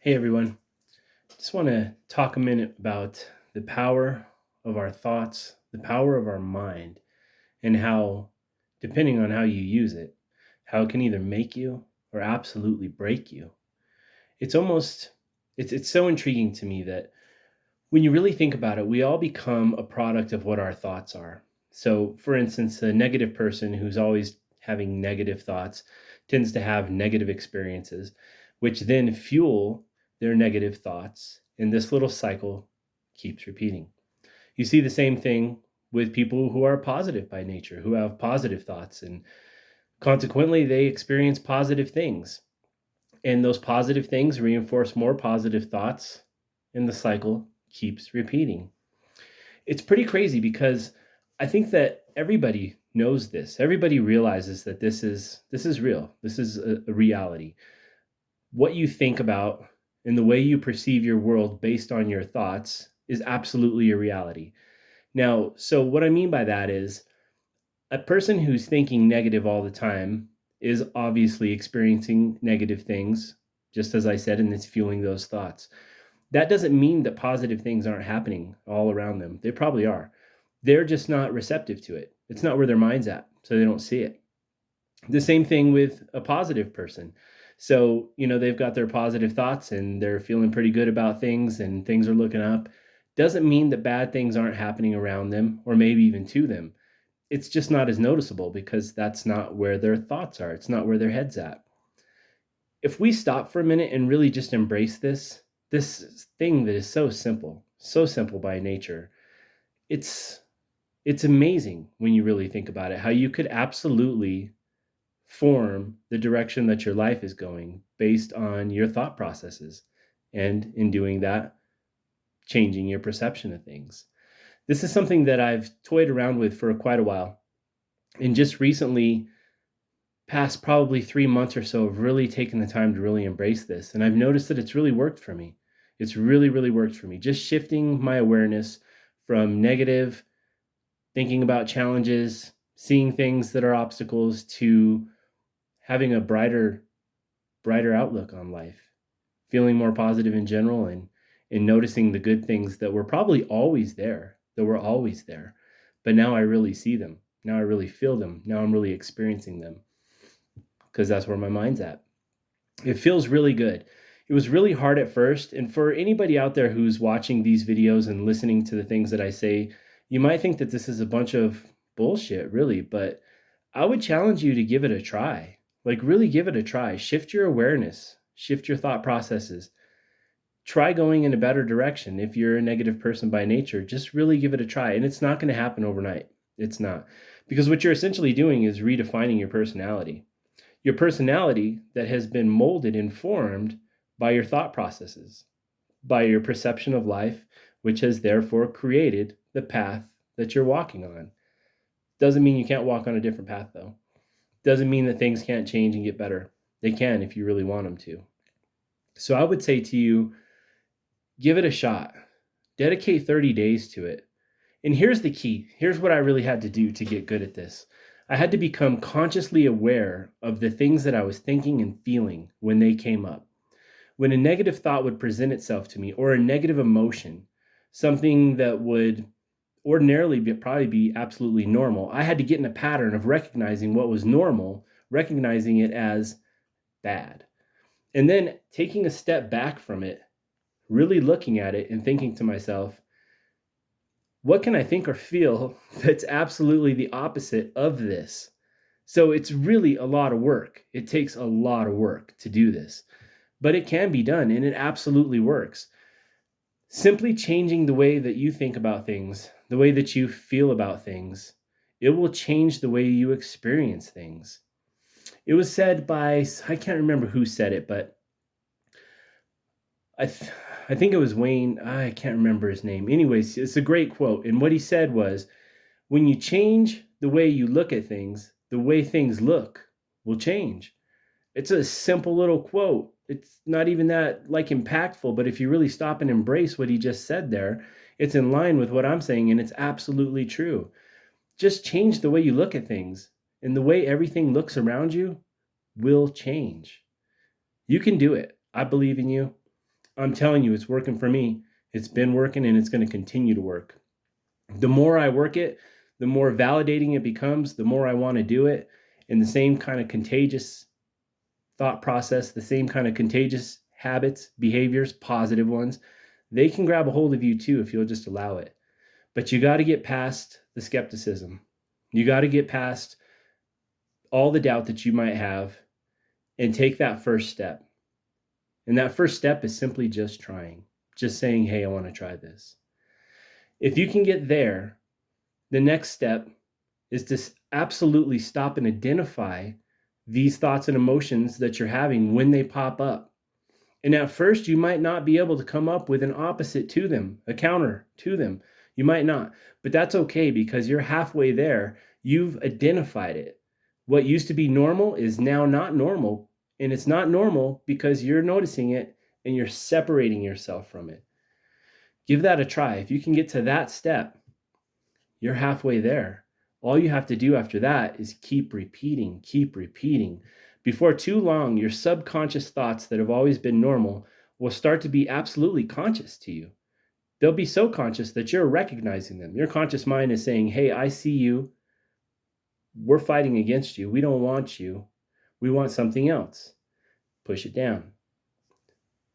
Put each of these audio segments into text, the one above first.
Hey everyone, just want to talk a minute about the power of our thoughts, the power of our mind, and how, depending on how you use it, how it can either make you or absolutely break you. It's almost it's so intriguing to me that when you really think about it, we all become a product of what our thoughts are. So, for instance, a negative person who's always having negative thoughts tends to have negative experiences, which then fuel their negative thoughts. And this little cycle keeps repeating. You see the same thing with people who are positive by nature, who have positive thoughts, and consequently, they experience positive things. And those positive things reinforce more positive thoughts, and the cycle keeps repeating. It's pretty crazy because I think that everybody knows this. Everybody realizes that this is real. This is a reality. What you think about and the way you perceive your world based on your thoughts is absolutely a reality. Now, so what I mean by that is a person who's thinking negative all the time is obviously experiencing negative things, just as I said, and it's fueling those thoughts. That doesn't mean that positive things aren't happening all around them. They probably are. They're just not receptive to it. It's not where their mind's at, so they don't see it. The same thing with a positive person. So, they've got their positive thoughts and they're feeling pretty good about things and things are looking up. Doesn't mean that bad things aren't happening around them or maybe even to them. It's just not as noticeable because that's not where their thoughts are. It's not where their head's at. If we stop for a minute and really just embrace this thing that is so simple by nature, it's it's amazing when you really think about it, how you could absolutely form the direction that your life is going based on your thought processes. And in doing that, changing your perception of things. This is something that I've toyed around with for quite a while. And just recently, past probably 3 months or so, have really taken the time to really embrace this. And I've noticed that it's really worked for me. It's really, really worked for me. Just shifting my awareness from negative, thinking about challenges, seeing things that are obstacles, to having a brighter outlook on life, feeling more positive in general, and noticing the good things that were probably always there, that were always there. But now I really see them. Now I really feel them. Now I'm really experiencing them because that's where my mind's at. It feels really good. It was really hard at first. And for anybody out there who's watching these videos and listening to the things that I say, you might think that this is a bunch of bullshit, really, but I would challenge you to give it a try. Like, really give it a try. Shift your awareness, shift your thought processes. Try going in a better direction. If you're a negative person by nature, just really give it a try. And it's not going to happen overnight. It's not. Because what you're essentially doing is redefining your personality that has been molded and formed by your thought processes, by your perception of life, which has therefore created the path that you're walking on. Doesn't mean you can't walk on a different path, though. Doesn't mean that things can't change and get better. They can if you really want them to. So I would say to you, give it a shot. Dedicate 30 days to it. And here's the key. Here's what I really had to do to get good at this. I had to become consciously aware of the things that I was thinking and feeling when they came up. When a negative thought would present itself to me, or a negative emotion, something that would ordinarily probably be absolutely normal, I had to get in a pattern of recognizing what was normal, recognizing it as bad, and then taking a step back from it, really looking at it and thinking to myself, what can I think or feel that's absolutely the opposite of this? So it's really a lot of work. It takes a lot of work to do this, but it can be done and it absolutely works. Simply changing the way that you think about things, the way that you feel about things, it will change the way you experience things. It was said by, I can't remember who said it, but I, th- I think it was Wayne. I can't remember his name. Anyways, it's a great quote. And what he said was, when you change the way you look at things, the way things look will change. It's a simple little quote. It's not even that like impactful, but if you really stop and embrace what he just said there, it's in line with what I'm saying, and it's absolutely true. Just change the way you look at things, and the way everything looks around you will change. You can do it. I believe in you. I'm telling you, it's working for me. It's been working and it's going to continue to work. The more I work it, the more validating it becomes, the more I want to do it. And the same kind of contagious thought process, the same kind of contagious habits, behaviors, positive ones, they can grab a hold of you too if you'll just allow it. But you got to get past the skepticism. You got to get past all the doubt that you might have and take that first step. And that first step is simply just trying, just saying, hey, I want to try this. If you can get there, the next step is to absolutely stop and identify these thoughts and emotions that you're having when they pop up. And at first, you might not be able to come up with an opposite to them, a counter to them. You might not, but that's okay because you're halfway there. You've identified it. What used to be normal is now not normal. And it's not normal because you're noticing it and you're separating yourself from it. Give that a try. If you can get to that step, you're halfway there. All you have to do after that is keep repeating, keep repeating. Before too long, your subconscious thoughts that have always been normal will start to be absolutely conscious to you. They'll be so conscious that you're recognizing them. Your conscious mind is saying, hey, I see you. We're fighting against you. We don't want you. We want something else. Push it down.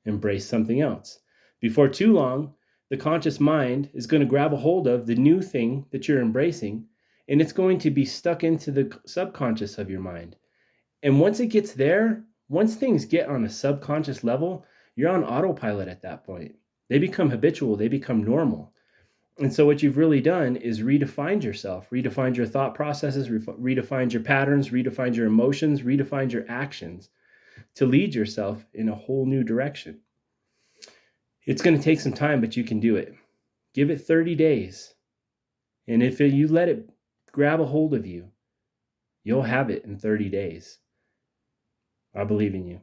Embrace something else. Before too long, the conscious mind is going to grab a hold of the new thing that you're embracing, and it's going to be stuck into the subconscious of your mind. And once it gets there, once things get on a subconscious level, you're on autopilot at that point. They become habitual, they become normal. And so what you've really done is redefined yourself, redefined your thought processes, redefined your patterns, redefined your emotions, redefined your actions to lead yourself in a whole new direction. It's going to take some time, but you can do it. Give it 30 days. And if you let it grab a hold of you, you'll have it in 30 days. I believe in you.